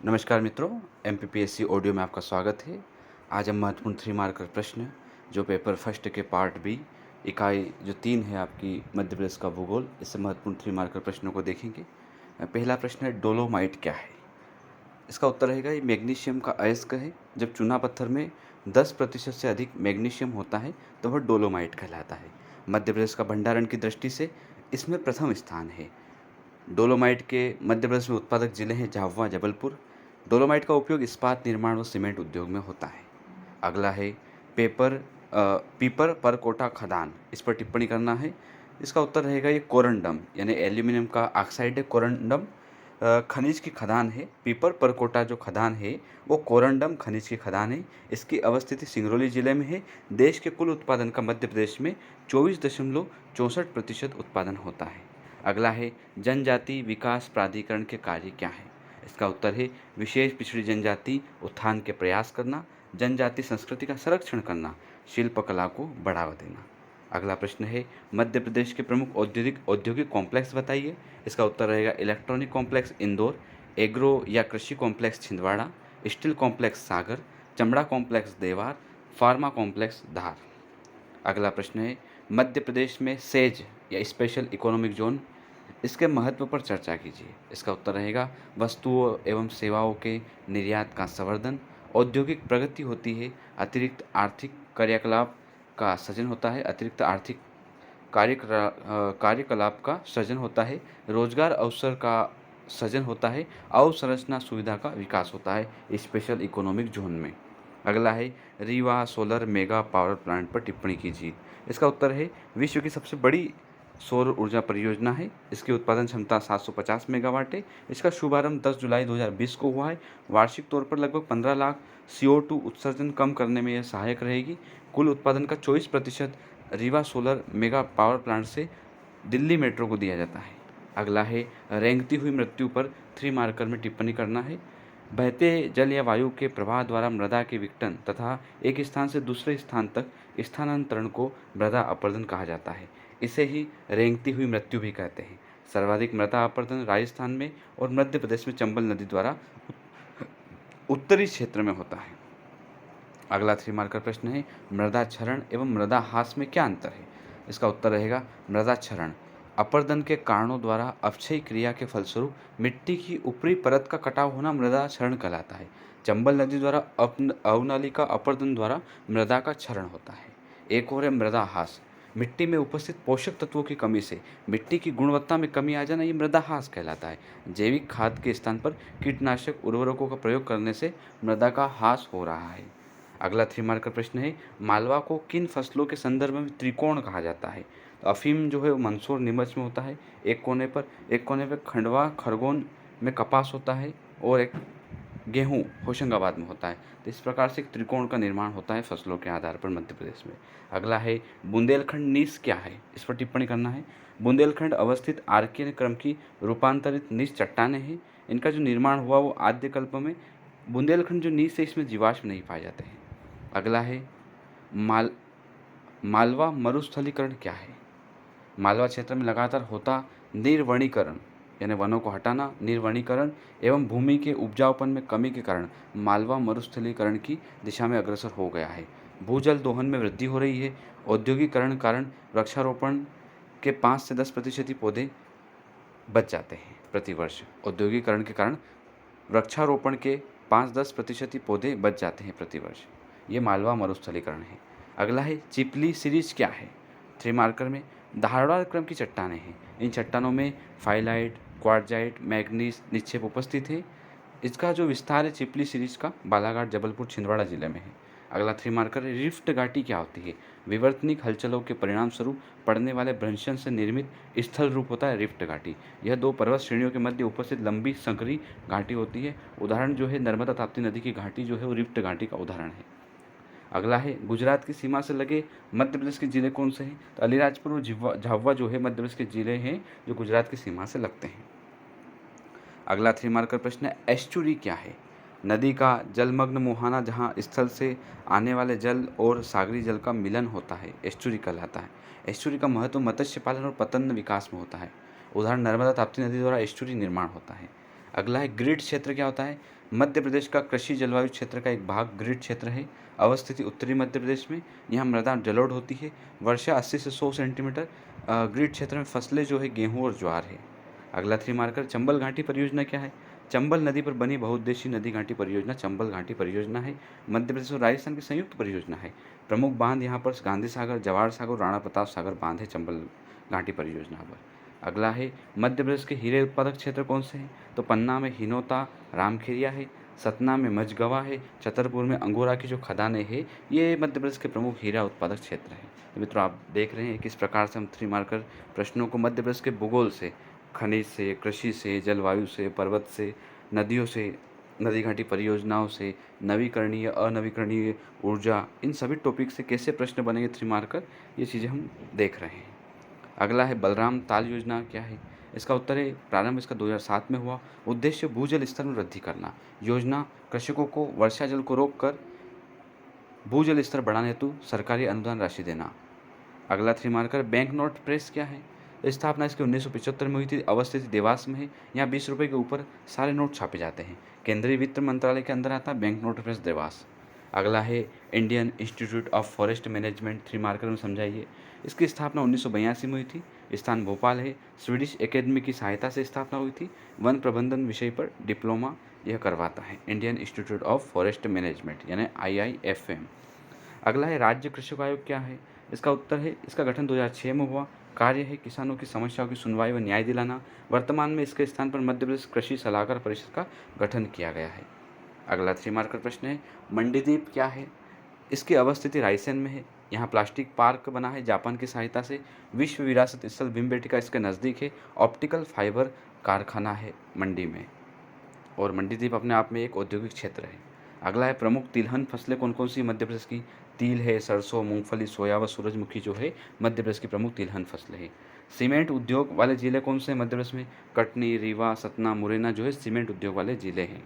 नमस्कार मित्रों, MPPSC audio में आपका स्वागत है। आज हम महत्वपूर्ण 3 मार्कर प्रश्न जो पेपर फर्स्ट के पार्ट बी इकाई जो 3 है आपकी मध्य प्रदेश का भूगोल, इससे महत्वपूर्ण 3 मार्कर प्रश्नों को देखेंगे। पहला प्रश्न है डोलोमाइट क्या है? इसका उत्तर रहेगा ये मैग्नीशियम का अयस्क है। जब चूना पत्थर में 10% से अधिक मैग्नीशियम होता है तो वह डोलोमाइट कहलाता है। मध्य प्रदेश का भंडारण की दृष्टि से इसमें प्रथम स्थान है। डोलोमाइट के मध्य प्रदेश में उत्पादक जिले हैं झाबुआ, जबलपुर। डोलोमाइट का उपयोग इस्पात निर्माण व सीमेंट उद्योग में होता है। अगला है पीपर परकोटा खदान, इस पर टिप्पणी करना है। इसका उत्तर रहेगा ये कोरंडम यानी एल्यूमिनियम का ऑक्साइड है। कोरंडम खनिज की खदान है। पीपर परकोटा जो खदान है वो कोरंडम खनिज की खदान है। इसकी अवस्थिति सिंगरौली जिले में है। देश के कुल उत्पादन का मध्य प्रदेश में 24.64% उत्पादन होता है। अगला है जनजाति विकास प्राधिकरण के कार्य क्या है? इसका उत्तर है विशेष पिछड़ी जनजाति उत्थान के प्रयास करना, जनजाति संस्कृति का संरक्षण करना, शिल्पकला को बढ़ावा देना। अगला प्रश्न है मध्य प्रदेश के प्रमुख औद्योगिक कॉम्प्लेक्स बताइए। इसका उत्तर रहेगा इलेक्ट्रॉनिक कॉम्प्लेक्स इंदौर, एग्रो या कृषि कॉम्प्लेक्स छिंदवाड़ा, स्टील कॉम्प्लेक्स सागर, चमड़ा कॉम्प्लेक्स देवार, फार्मा कॉम्प्लेक्स धार। अगला प्रश्न है मध्य प्रदेश में सेज या स्पेशल इकोनॉमिक जोन, इसके महत्व पर चर्चा कीजिए। इसका उत्तर रहेगा वस्तुओं एवं सेवाओं के निर्यात का संवर्धन, औद्योगिक प्रगति होती है, अतिरिक्त आर्थिक कार्यकलाप का सृजन होता है, अतिरिक्त आर्थिक कार्यकलाप का सृजन होता है, रोजगार अवसर का सृजन होता है, अवसंरचना सुविधा का विकास होता है स्पेशल इकोनॉमिक जोन में। अगला है Rewa solar mega power plant पर टिप्पणी कीजिए। इसका उत्तर है विश्व की सबसे बड़ी सौर ऊर्जा परियोजना है। इसकी उत्पादन क्षमता 750 मेगावाट है। इसका शुभारंभ 10 जुलाई 2020 को हुआ है। वार्षिक तौर पर लगभग 15 लाख CO2 उत्सर्जन कम करने में यह सहायक रहेगी। कुल उत्पादन का 24% Rewa solar mega power plant से दिल्ली मेट्रो को दिया जाता है। अगला है रेंगती हुई मृत्यु पर 3 मार्कर में टिप्पणी करना है। बहते जल या वायु के प्रवाह द्वारा मृदा के विघटन तथा एक स्थान से दूसरे स्थान तक स्थानांतरण को मृदा अपरदन कहा जाता है। इसे ही रेंगती हुई मृत्यु भी कहते हैं। सर्वाधिक मृदा अपरदन राजस्थान में और मध्य प्रदेश में चंबल नदी द्वारा उत्तरी क्षेत्र में होता है। अगला 3 मार्कर प्रश्न है मृदा क्षरण एवं मृदा ह्रास में क्या अंतर है? इसका उत्तर रहेगा मृदा क्षरण अपरदन के कारणों द्वारा अपक्षय क्रिया के फलस्वरूप मिट्टी की ऊपरी परत का कटाव होना मृदा क्षरण कहलाता है। चंबल नदी द्वारा अवनालिका अपरदन द्वारा मृदा का क्षरण होता है। एक और है मृदा ह्रास, मिट्टी में उपस्थित पोषक तत्वों की कमी से मिट्टी की गुणवत्ता में कमी आ जाना, ये मृदा ह्रास कहलाता है। जैविक खाद के स्थान पर कीटनाशक उर्वरकों का प्रयोग करने से मृदा का ह्रास हो रहा है। अगला 3 मार्कर प्रश्न है मालवा को किन फसलों के संदर्भ में त्रिकोण कहा जाता है? तो अफीम जो है वो मंदसौर नीमच में होता है। एक कोने पर खंडवा खरगोन में कपास होता है और एक गेहूँ होशंगाबाद में होता है। तो इस प्रकार से एक त्रिकोण का निर्माण होता है फसलों के आधार पर मध्य प्रदेश में। अगला है बुंदेलखंड नीस क्या है? इस पर टिप्पणी करना है। बुंदेलखंड अवस्थित आर्कियन क्रम की रूपांतरित नीस चट्टानें हैं। इनका जो निर्माण हुआ वो आद्य कल्प में। बुंदेलखंड जो नीस है इसमें जीवाश्म नहीं पाए जाते हैं। अगला है मालवा मरुस्थलीकरण क्या है? मालवा क्षेत्र में लगातार होता निर्वणीकरण यानी वनों को हटाना, निर्वणीकरण एवं भूमि के उपजाऊपन में कमी के कारण मालवा मरुस्थलीकरण की दिशा में अग्रसर हो गया है। भूजल दोहन में वृद्धि हो रही है। औद्योगिकरण कारण वृक्षारोपण के 5 से 10% ही पौधे बच जाते हैं प्रतिवर्ष। औद्योगिकरण के कारण वृक्षारोपण के 5-10% ही पौधे बच जाते हैं प्रतिवर्ष। ये मालवा मरुस्थलीकरण है। अगला है चिपली सीरीज क्या है? 3 मार्कर में धारवाड़ क्रम की चट्टानें हैं। इन चट्टानों में फाइलाइट, क्वार्टजाइट, मैग्नीज निक्षेप उपस्थित है। इसका जो विस्तार है चिपली सीरीज का बालाघाट, जबलपुर, छिंदवाड़ा जिले में है। अगला 3 मार्कर है रिफ्ट घाटी क्या होती है? विवर्तनिक हलचलों के परिणाम स्वरूप पड़ने वाले भ्रंशन से निर्मित स्थल रूप होता है रिफ्ट घाटी। यह 2 पर्वत श्रेणियों के मध्य उपस्थित लंबी संकरी घाटी होती है। उदाहरण जो है नर्मदा ताप्ती नदी की घाटी जो है वो रिफ्ट घाटी का उदाहरण है। अगला है गुजरात की सीमा से लगे मध्य प्रदेश के जिले कौन से हैं? तो अलीराजपुर और झाबुआ जो है मध्य प्रदेश के जिले हैं जो गुजरात की सीमा से लगते हैं। अगला 3 मार्कर प्रश्न है एस्चुरी क्या है? नदी का जलमग्न मुहाना जहाँ स्थल से आने वाले जल और सागरी जल का मिलन होता है एस्चुरी कहलाता है। एस्चुरी का महत्व मत्स्य पालन और पतन विकास में होता है। उदाहरण नर्मदा ताप्ती नदी द्वारा एस्चुरी निर्माण होता है। अगला है ग्रिड क्षेत्र। क्या होता है? मध्य प्रदेश का कृषि जलवायु क्षेत्र का एक भाग ग्रिड क्षेत्र है। अवस्थिति उत्तरी मध्य प्रदेश में। यहाँ मृदा जलोढ़ होती है। वर्षा 80 से 100 सेंटीमीटर। ग्रिड क्षेत्र में फसलें जो है गेहूँ और ज्वार है। अगला 3 मार्कर, चंबल घाटी परियोजना क्या है? चंबल नदी पर बनी बहुउद्देशीय नदी घाटी परियोजना चंबल घाटी परियोजना है। मध्य प्रदेश और राजस्थान की संयुक्त परियोजना है। प्रमुख बांध यहाँ पर गांधी सागर, जवाहर सागर, राणा प्रताप सागर बांध है चंबल घाटी परियोजना पर। अगला है मध्य प्रदेश के हीरे उत्पादक क्षेत्र कौन से हैं? तो पन्ना में हिनोता रामखेरिया है। सतना में मझगवा है। छतरपुर में अंगोरा की जो खदानें हैं, ये मध्य प्रदेश के प्रमुख हीरा उत्पादक क्षेत्र हैं। तो मित्रों, आप देख रहे हैं किस प्रकार से हम 3 मार्कर प्रश्नों को मध्य प्रदेश के भूगोल से, खनिज से, कृषि से, जलवायु से, पर्वत से, नदियों से, नदी घाटी परियोजनाओं से, नवीकरणीय अनवीकरणीय ऊर्जा, इन सभी टॉपिक से कैसे प्रश्न बनेंगे 3 मार्कर, ये चीज़ें हम देख रहे हैं। अगला है बलराम ताल योजना क्या है? इसका उत्तर है प्रारंभ इसका 2007 में हुआ। उद्देश्य भूजल स्तर में वृद्धि करना। योजना कृषकों को वर्षा जल को रोककर भूजल स्तर बढ़ाने हेतु सरकारी अनुदान राशि देना। अगला 3 मार्कर, बैंक नोट प्रेस क्या है? स्थापना इसकी 1975 में हुई थी। अवस्थित देवास में है। यहाँ 20 रुपये के ऊपर सारे नोट छापे जाते हैं। केंद्रीय वित्त मंत्रालय के अंदर आता है बैंक नोट प्रेस देवास। अगला है Indian institute of forest management. 3 marker में समझाइए। इसकी स्थापना 1982 में हुई थी। स्थान भोपाल है। स्वीडिश एकेडमी की सहायता से स्थापना हुई थी। वन प्रबंधन विषय पर डिप्लोमा यह करवाता है Indian institute of forest management यानी IIFM। अगला है राज्य कृषक आयोग क्या है? इसका उत्तर है इसका गठन 2006 में हुआ। कार्य है किसानों की समस्याओं की सुनवाई व न्याय दिलाना। वर्तमान में इसके स्थान पर मध्य प्रदेश कृषि सलाहकार परिषद का गठन किया गया है। अगला 3 मार्कर प्रश्न है मंडीदीप क्या है? इसकी अवस्थिति रायसेन में है। यहाँ प्लास्टिक पार्क बना है जापान की सहायता से। विश्व विरासत स्थल भीमबेटका इसके नज़दीक है। ऑप्टिकल फाइबर कारखाना है मंडी में, और मंडीदीप अपने आप में एक औद्योगिक क्षेत्र है। अगला है प्रमुख तिलहन फसलें कौन कौन सी मध्य प्रदेश की? तिल है, सरसों, मूंगफली, सोया व सूरजमुखी जो है मध्य प्रदेश की प्रमुख तिलहन फसलें हैं। सीमेंट उद्योग वाले जिले कौन से हैं मध्य प्रदेश में? कटनी, रीवा, सतना, मुरैना जो है सीमेंट उद्योग वाले जिले हैं।